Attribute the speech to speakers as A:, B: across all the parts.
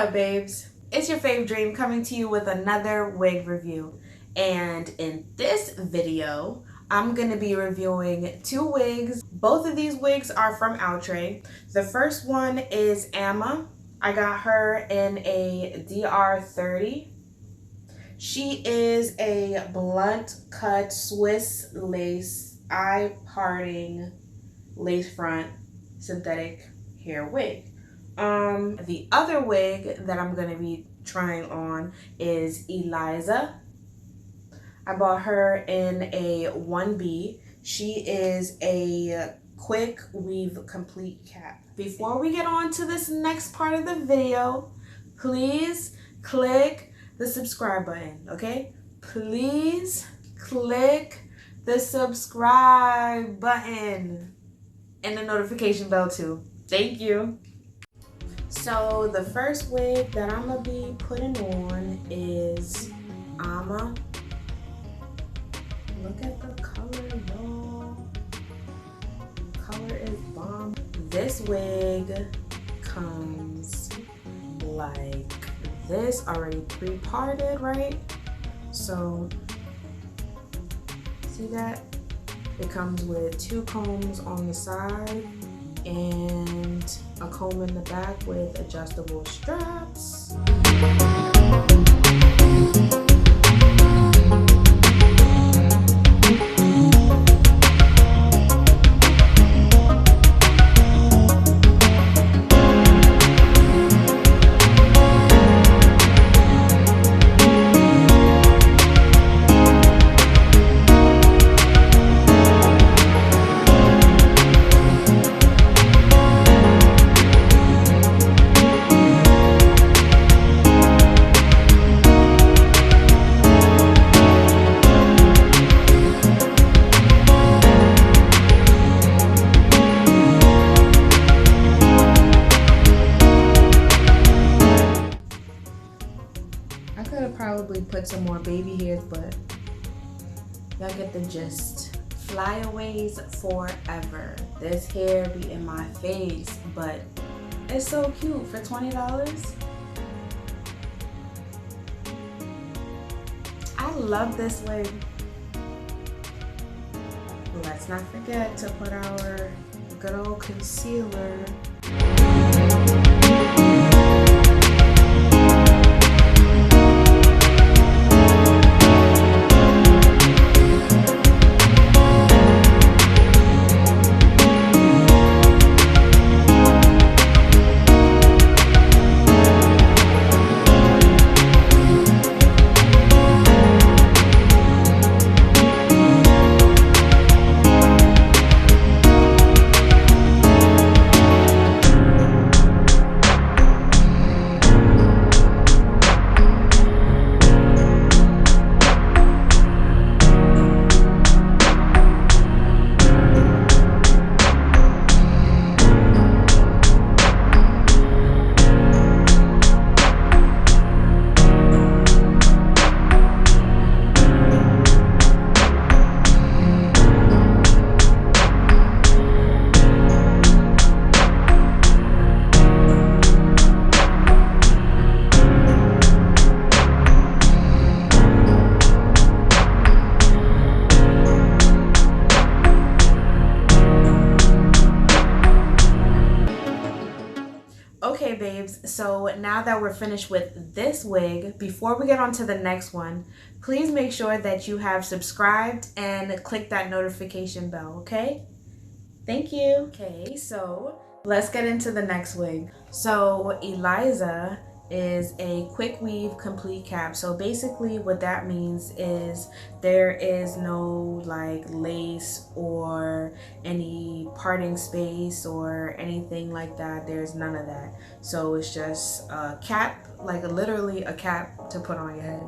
A: up, babes? It's your fave Dream coming to you with another wig review. And in this video, I'm going to be reviewing two wigs. Both of these wigs are from Outre. The first one is AMA. I got her in a DR30. She is a blunt cut Swiss lace eye parting lace front synthetic hair wig. The other wig that I'm going to be trying on is ELIZA. I bought her in a 1B. She is a quick weave complete cap. Before we get on to this next part of the video, please click the subscribe button, okay? Please click the subscribe button and the notification bell too. Thank you. So the first wig that I'm gonna be putting on is AMA. Look at the color, y'all. The color is bomb. This wig comes like this, already pre-parted, right? So see that? It comes with two combs on the side and a comb in the back with adjustable straps. I could have probably put some more baby hairs, but y'all get the gist. Flyaways forever. This hair be in my face, but it's so cute for $20. I love this wig. Let's not forget to put our good old concealer. Okay, babes, so now that we're finished with this wig, before we get on to the next one, please make sure that you have subscribed and click that notification bell, okay? Thank you. Okay, so let's get into the next wig. So ELIZA is a quick weave complete cap. So basically what that means is there is no like lace or any parting space or anything like that. There's none of that. So it's just a cap, like literally a cap to put on your head.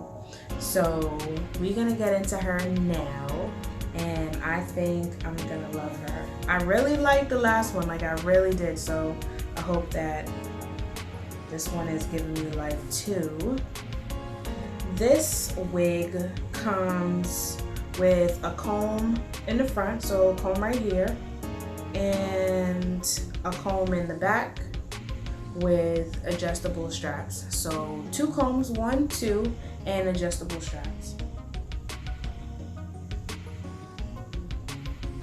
A: So we're gonna get into her now, and I think I'm gonna love her. I really liked the last one, like I really did, so I hope that this one is giving me life too. This wig comes with a comb in the front, so a comb right here, and a comb in the back with adjustable straps. So 2 combs, 1, 2, and adjustable straps.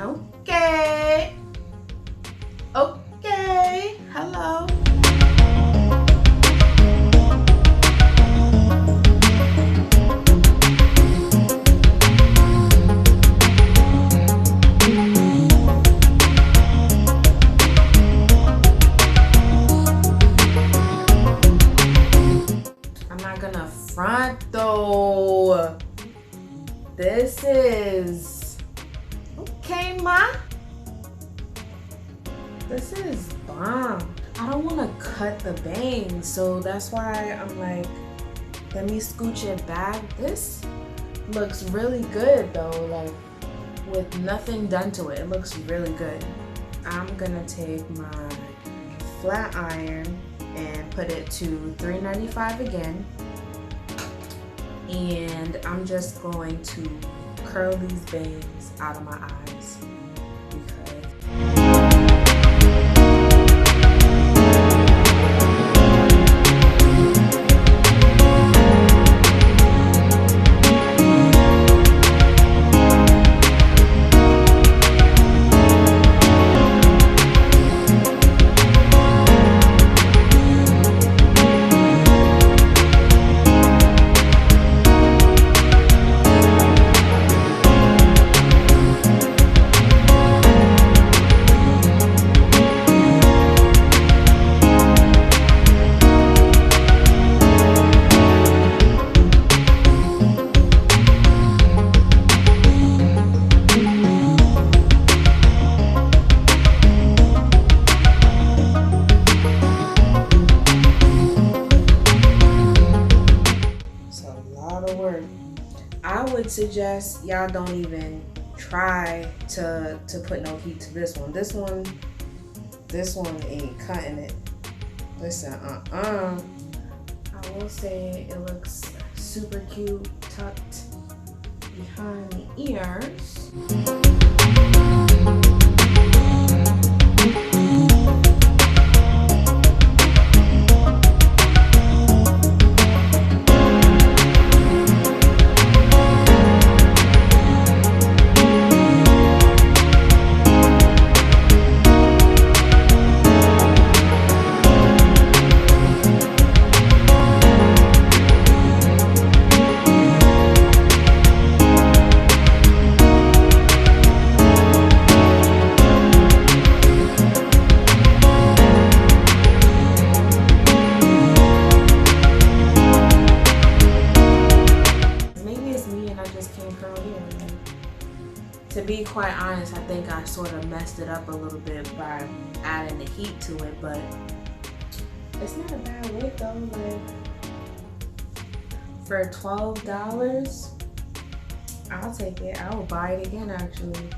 A: Okay. Okay. Hello. I'm not gonna front though. This is okay, ma. This is bomb. I don't want to cut the bangs, so that's why I'm like, let me scooch it back. This looks really good though, like with nothing done to it. It looks really good. I'm gonna take my flat iron and put it to 395 again, and I'm just going to curl these bangs out of my eyes because I would suggest y'all don't even try to put no heat to this one. This one ain't cutting it. Listen, I will say it looks super cute tucked behind the ears. To be quite honest, I think I sort of messed it up a little bit by adding the heat to it, but it's not a bad wig though. Like, for $12, I'll take it. I will buy it again actually.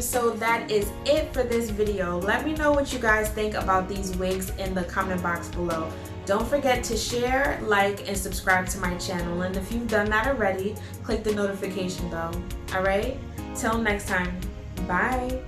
A: So that is it for this video. Let me know what you guys think about these wigs in the comment box below. Don't forget to share, like, and subscribe to my channel. And if you've done that already, click the notification bell. Alright? Till next time. Bye.